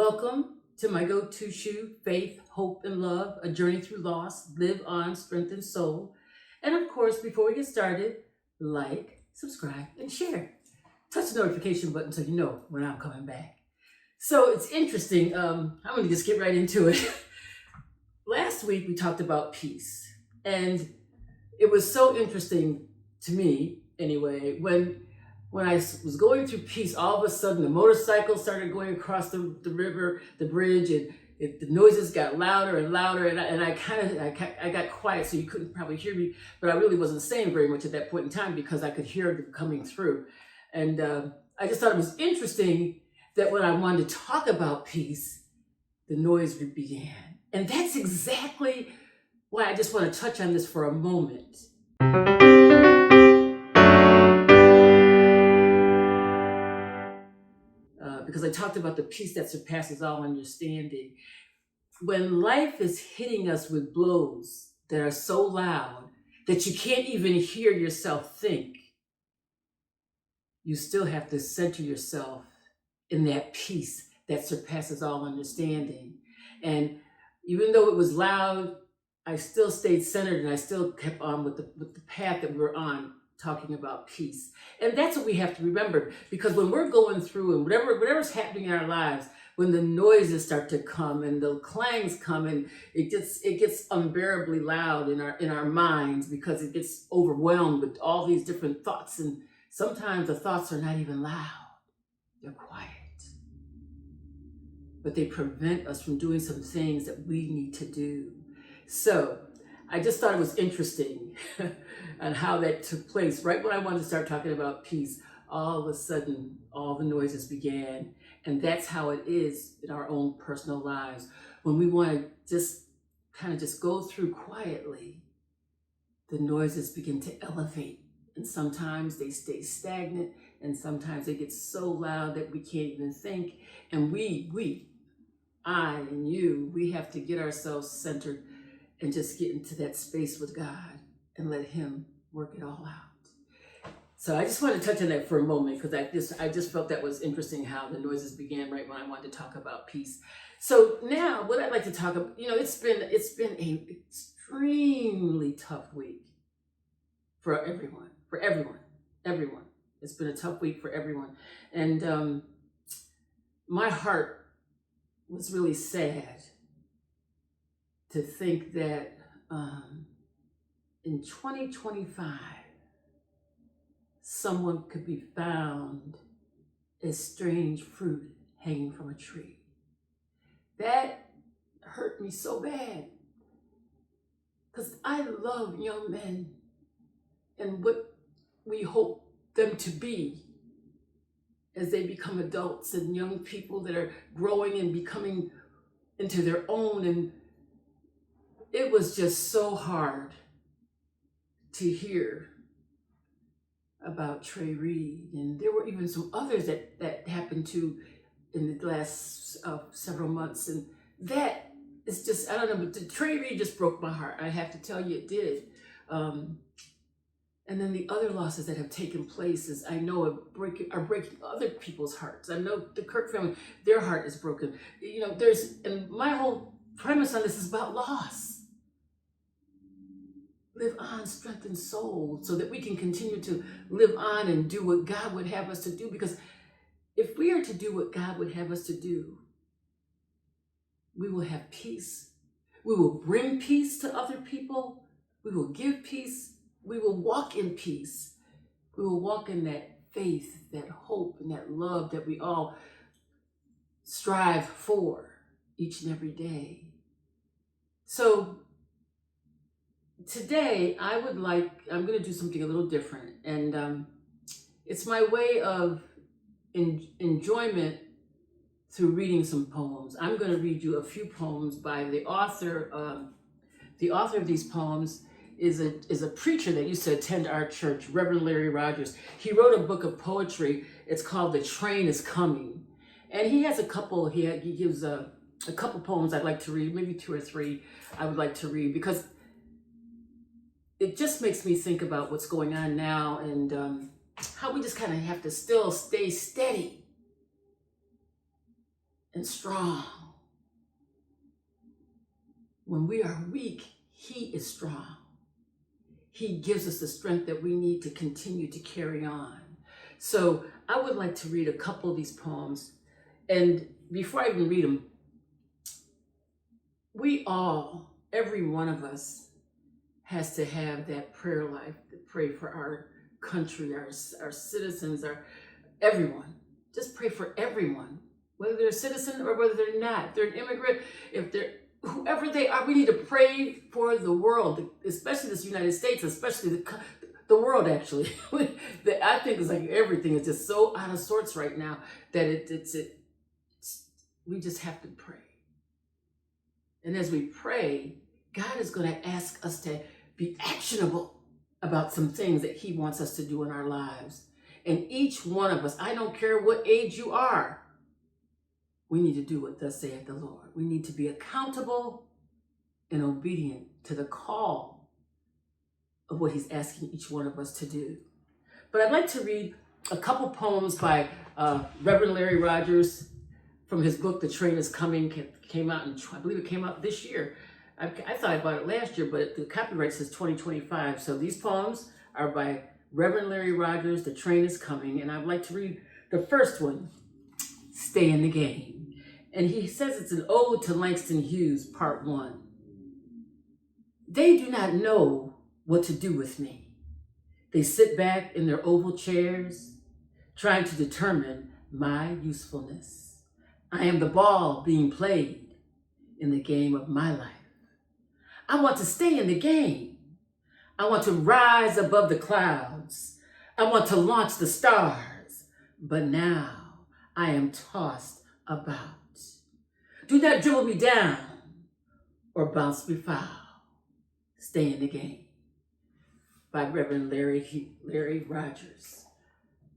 Welcome to my go-to shoe, Faith, Hope, and Love, a journey through loss, live on, strengthen soul. And of course, before we get started, like, subscribe, and share. Touch the notification button so you know when I'm coming back. So it's interesting. I'm going to just get right into it. Last week, we talked about peace. And it was so interesting to me, anyway, when I was going through peace, all of a sudden the motorcycle started going across the river, the bridge, and the noises got louder and louder. And I got quiet, so you couldn't probably hear me, but I really wasn't saying very much at that point in time because I could hear them coming through. And I just thought it was interesting that when I wanted to talk about peace, the noise began. And that's exactly why I just want to touch on this for a moment. Because I talked about the peace that surpasses all understanding. When life is hitting us with blows that are so loud that you can't even hear yourself think, you still have to center yourself in that peace that surpasses all understanding. And even though it was loud, I still stayed centered and I still kept on with the path that we were on, talking about peace. And that's what we have to remember, because when we're going through and whatever's happening in our lives, when the noises start to come and the clangs come and it gets unbearably loud in our minds, because it gets overwhelmed with all these different thoughts, and sometimes the thoughts are not even loud, they're quiet. But they prevent us from doing some things that we need to do. So I just thought it was interesting on how that took place. Right when I wanted to start talking about peace, all of a sudden, all the noises began. And that's how it is in our own personal lives. When we want to just kind of just go through quietly, the noises begin to elevate. And sometimes they stay stagnant, and sometimes they get so loud that we can't even think. And I and you, we have to get ourselves centered and just get into that space with God and let Him work it all out. So I just want to touch on that for a moment, because I just felt that was interesting how the noises began right when I wanted to talk about peace. So now what I'd like to talk about, it's been an extremely tough week for everyone. It's been a tough week for everyone. And my heart was really sad to think that in 2025, someone could be found as strange fruit hanging from a tree. That hurt me so bad, because I love young men and what we hope them to be as they become adults, and young people that are growing and becoming into their own. And it was just so hard to hear about Trey Reed. And there were even some others that happened to in the last several months. And that is just, I don't know, but Trey Reed just broke my heart. I have to tell you, it did. And then the other losses that have taken place is, I know, are breaking other people's hearts. I know the Kirk family, their heart is broken. And my whole premise on this is about loss. Live on, strengthen soul, so that we can continue to live on and do what God would have us to do. Because if we are to do what God would have us to do, we will have peace. We will bring peace to other people. We will give peace. We will walk in peace. We will walk in that faith, that hope, and that love that we all strive for each and every day. So today, I'm going to do something a little different. And it's my way of enjoyment through reading some poems. I'm going to read you a few poems by the author. The author of these poems is a preacher that used to attend our church, Reverend Larry Rogers. He wrote a book of poetry. It's called The Train is Coming. And he has he gives a couple poems I'd like to read, maybe two or three I would like to read, because it just makes me think about what's going on now, and how we just kind of have to still stay steady and strong. When we are weak, he is strong. He gives us the strength that we need to continue to carry on. So I would like to read a couple of these poems. And before I even read them, we all, every one of us, has to have that prayer life to pray for our country, our citizens, everyone. Just pray for everyone, whether they're a citizen or whether they're not. If they're an immigrant, if they're whoever they are, we need to pray for the world, especially this United States, especially the world, actually. I think it's like everything is just so out of sorts right now that we just have to pray. And as we pray, God is going to ask us to be actionable about some things that he wants us to do in our lives. And each one of us, I don't care what age you are, we need to do what thus saith the Lord. We need to be accountable and obedient to the call of what he's asking each one of us to do. But I'd like to read a couple poems by Reverend Larry Rogers from his book, The Train is Coming. Came out, I believe it came out this year. I thought I bought it last year, but the copyright says 2025. So these poems are by Reverend Larry Rogers, The Train is Coming. And I'd like to read the first one, Stay in the Game. And he says it's an ode to Langston Hughes, part 1. They do not know what to do with me. They sit back in their oval chairs, trying to determine my usefulness. I am the ball being played in the game of my life. I want to stay in the game. I want to rise above the clouds. I want to launch the stars. But now I am tossed about. Do not dribble me down or bounce me foul. Stay in the game. By Reverend Larry Rogers.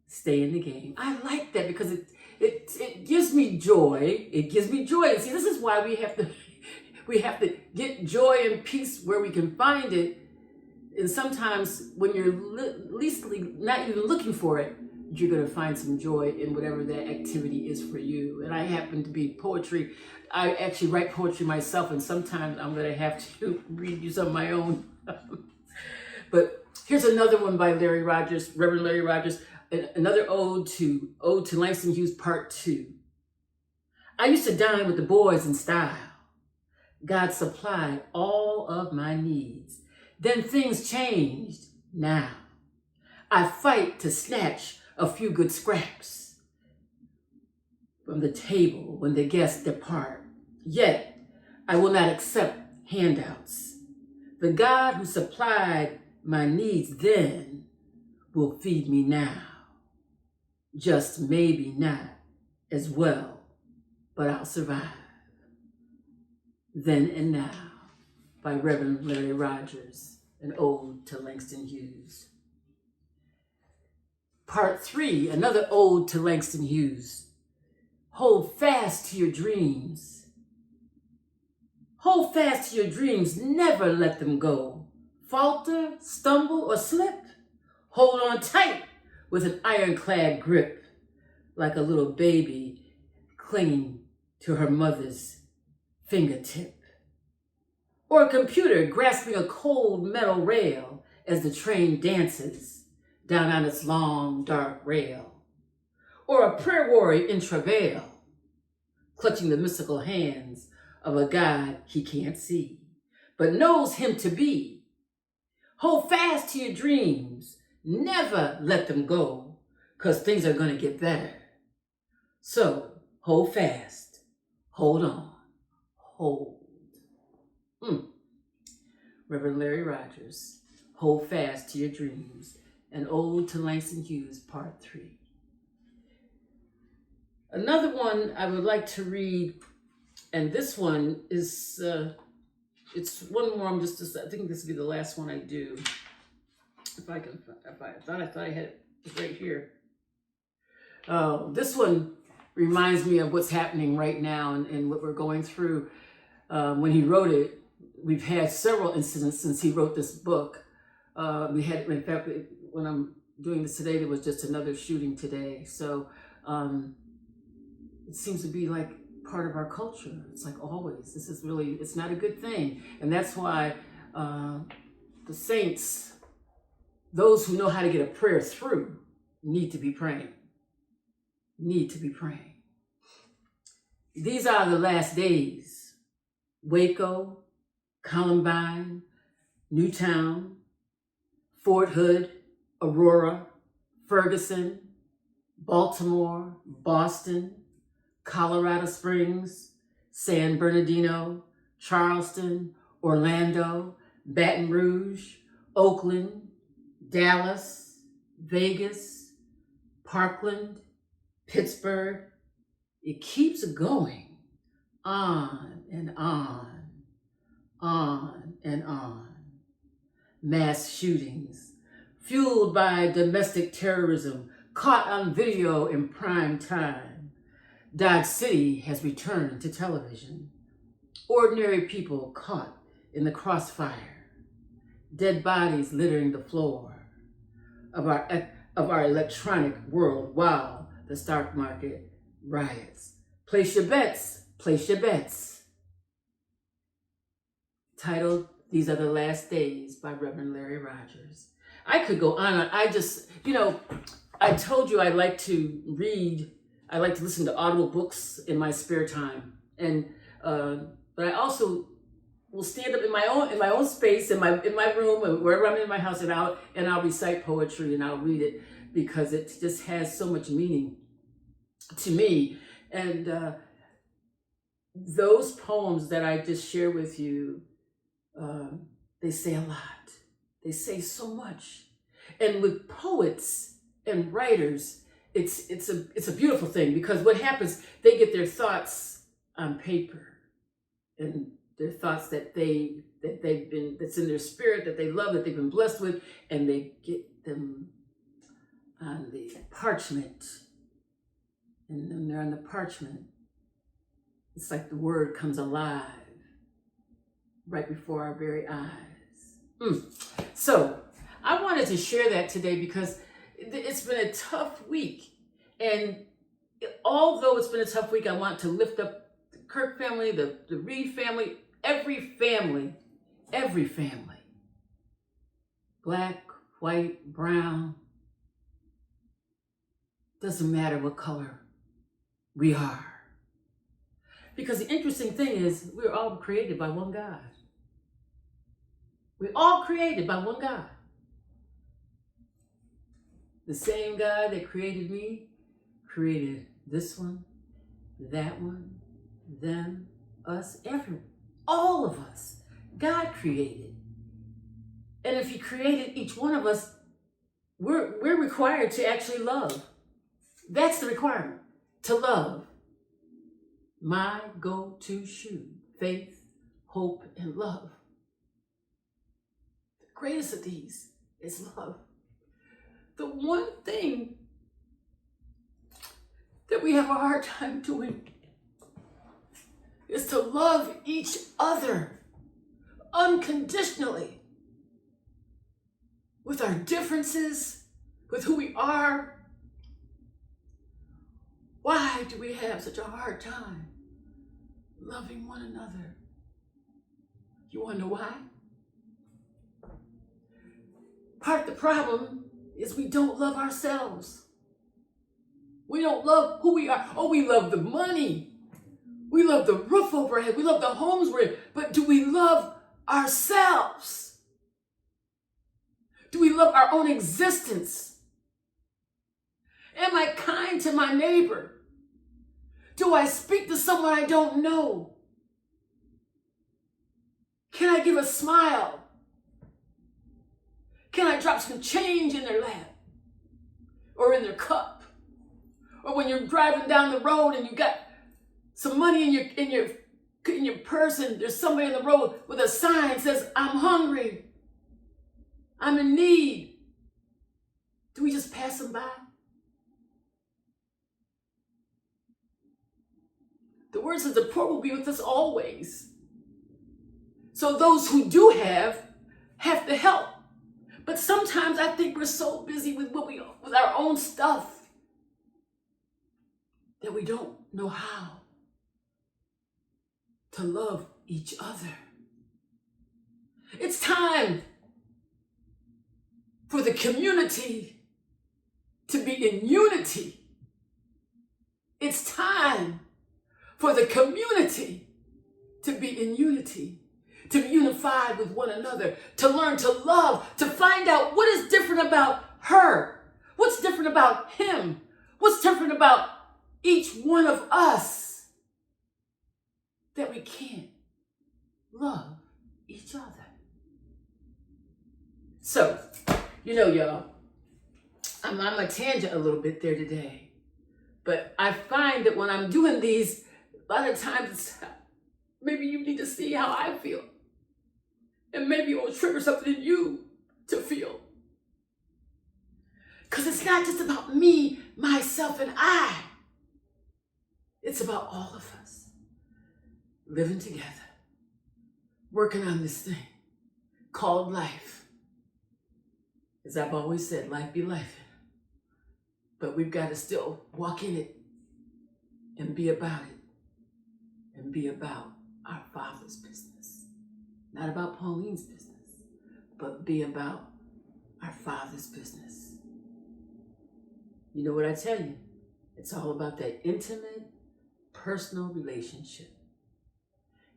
Stay in the game. I like that because it gives me joy. It gives me joy. And see, this is why we have to get joy and peace where we can find it. And sometimes when you're not even looking for it, you're going to find some joy in whatever that activity is for you. And I happen to be poetry. I actually write poetry myself, and sometimes I'm going to have to read you some of my own. But here's another one by Larry Rogers, Reverend Larry Rogers, another ode to Langston Hughes, part 2. I used to dine with the boys in style. God supplied all of my needs. Then things changed. Now I fight to snatch a few good scraps from the table when the guests depart. Yet I will not accept handouts. The God who supplied my needs then will feed me now. Just maybe not as well, but I'll survive. Then and Now by Reverend Larry Rogers, an ode to Langston Hughes. Part 3, another ode to Langston Hughes. Hold fast to your dreams. Hold fast to your dreams, never let them go. Falter, stumble, or slip, hold on tight with an ironclad grip, like a little baby clinging to her mother's fingertip. Or a computer grasping a cold metal rail as the train dances down on its long, dark rail. Or a prayer warrior in travail, clutching the mystical hands of a God he can't see, but knows him to be. Hold fast to your dreams. Never let them go, because things are going to get better. So hold fast. Hold on. Hold. Reverend Larry Rogers, Hold Fast to Your Dreams, an ode to Langston Hughes, part 3. Another one I would like to read, and this one is, it's one more, I think this will be the last one I do. I thought I had it right here. This one reminds me of what's happening right now and what we're going through. When he wrote it, we've had several incidents since he wrote this book. We had, in fact, when I'm doing this today, there was just another shooting today. So it seems to be like part of our culture. It's like always. This is really, it's not a good thing. And that's why the saints, those who know how to get a prayer through, need to be praying. Need to be praying. These are the last days. Waco, Columbine, Newtown, Fort Hood, Aurora, Ferguson, Baltimore, Boston, Colorado Springs, San Bernardino, Charleston, Orlando, Baton Rouge, Oakland, Dallas, Vegas, Parkland, Pittsburgh. It keeps going on and on and on. Mass shootings, fueled by domestic terrorism, caught on video in prime time. Dodge City has returned to television. Ordinary people caught in the crossfire. Dead bodies littering the floor of our electronic world while the stock market riots. Place your bets, place your bets. Titled, These Are the Last Days by Reverend Larry Rogers. I could go on. I just, I told you I like to read. I like to listen to audible books in my spare time. And, but I also will stand up in my own space, in my room, or wherever I'm in my house, and I'll recite poetry and I'll read it because it just has so much meaning to me. And those poems that I just shared with you, they say a lot. They say so much. And with poets and writers, it's a beautiful thing, because what happens, they get their thoughts on paper, and their thoughts that's in their spirit, that they love, that they've been blessed with, and they get them on the parchment. And when they're on the parchment, it's like the word comes alive right before our very eyes. So I wanted to share that today because it's been a tough week. And although it's been a tough week, I want to lift up the Kirk family, the Reed family, every family, black, white, brown, doesn't matter what color we are. Because the interesting thing is, we're all created by one God. We're all created by one God. The same God that created me created this one, that one, them, us, everyone, all of us. God created. And if he created each one of us, we're required to actually love. That's the requirement, to love. My go-to shoe, faith, hope, and love. The greatest of these is love. The one thing that we have a hard time doing is to love each other unconditionally, with our differences, with who we are. Why do we have such a hard time loving one another? You want to know why? Part of the problem is we don't love ourselves. We don't love who we are. Oh, we love the money. We love the roof over our head. We love the homes we're in. But do we love ourselves? Do we love our own existence? Am I kind to my neighbor? Do I speak to someone I don't know? Can I give a smile? Can I drop some change in their lap or in their cup? Or when you're driving down the road and you got some money in your purse, and there's somebody in the road with a sign that says, "I'm hungry, I'm in need." Do we just pass them by? The word says the poor will be with us always. So those who do have to help. But sometimes I think we're so busy with our own stuff that we don't know how to love each other. It's time for the community to be in unity. It's time for the community to be in unity, to be unified with one another, to learn to love, to find out what is different about her, what's different about him, what's different about each one of us, that we can't love each other. So, y'all, I'm on my tangent a little bit there today, but I find that when I'm doing these, a lot of times, maybe you need to see how I feel. And maybe it will trigger something in you to feel. Because it's not just about me, myself, and I. It's about all of us living together, working on this thing called life. As I've always said, life be life. But we've got to still walk in it and be about it and be about our Father's business. Not about Pauline's business, but be about our Father's business. You know what I tell you? It's all about that intimate, personal relationship.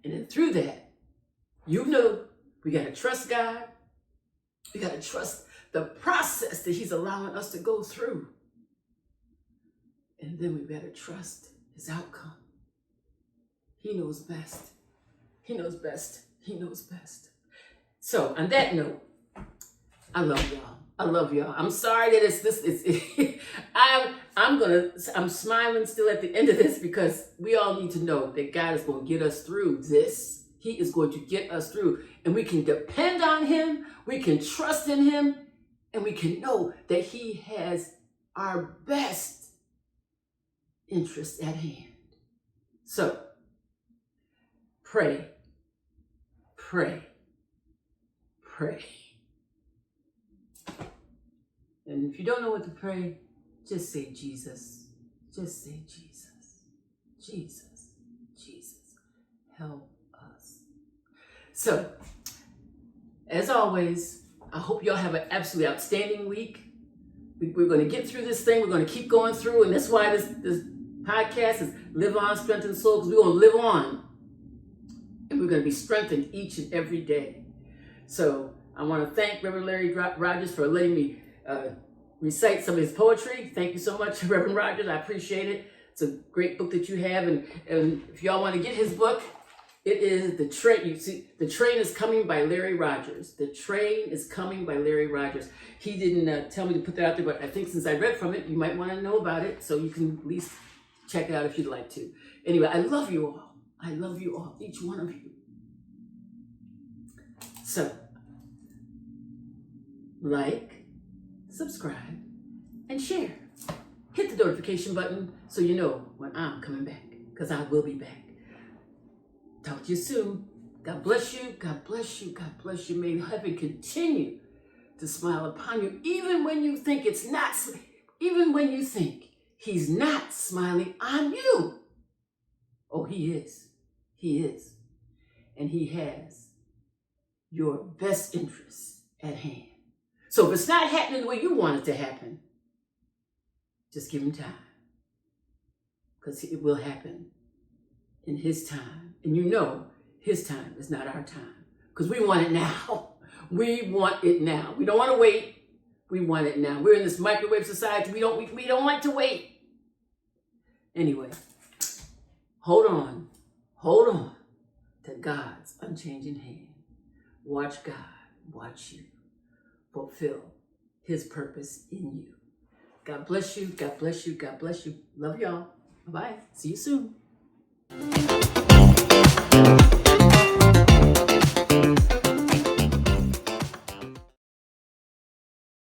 And then through that, we got to trust God. We got to trust the process that he's allowing us to go through. And then we better trust his outcome. He knows best. He knows best. He knows best. So on that note, I love y'all. I love y'all. I'm sorry that I'm smiling still at the end of this, because we all need to know that God is going to get us through this. He is going to get us through, and we can depend on him. We can trust in him, and we can know that he has our best interest at hand. So pray, pray, pray. And if you don't know what to pray, just say Jesus. Just say Jesus. Jesus. Jesus. Help us. So, as always, I hope y'all have an absolutely outstanding week. We're going to get through this thing. We're going to keep going through. And that's why this podcast is Live On, Strengthen Soul, because we're going to live on. And we're going to be strengthened each and every day. So I want to thank Reverend Larry Rogers for letting me recite some of his poetry. Thank you so much, Reverend Rogers. I appreciate it. It's a great book that you have. And if y'all want to get his book, it is The Train. You see, The Train is Coming by Larry Rogers. The Train is Coming by Larry Rogers. He didn't tell me to put that out there, but I think since I read from it, you might want to know about it. So you can at least check it out if you'd like to. Anyway, I love you all. I love you all, each one of you. So, like, subscribe, and share. Hit the notification button so you know when I'm coming back, because I will be back. Talk to you soon. God bless you. God bless you. God bless you. May heaven continue to smile upon you, even when you think even when you think he's not smiling on you. Oh, he is. He is. And he has your best interests at hand. So if it's not happening the way you want it to happen, just give him time. Because it will happen in his time. And you know his time is not our time. Because we want it now. We want it now. We don't want to wait. We want it now. We're in this microwave society. We don't like to wait. Anyway, hold on to God's unchanging hand. Watch God, watch you fulfill his purpose in you. God bless you. God bless you. God bless you. Love y'all. Bye-bye. See you soon.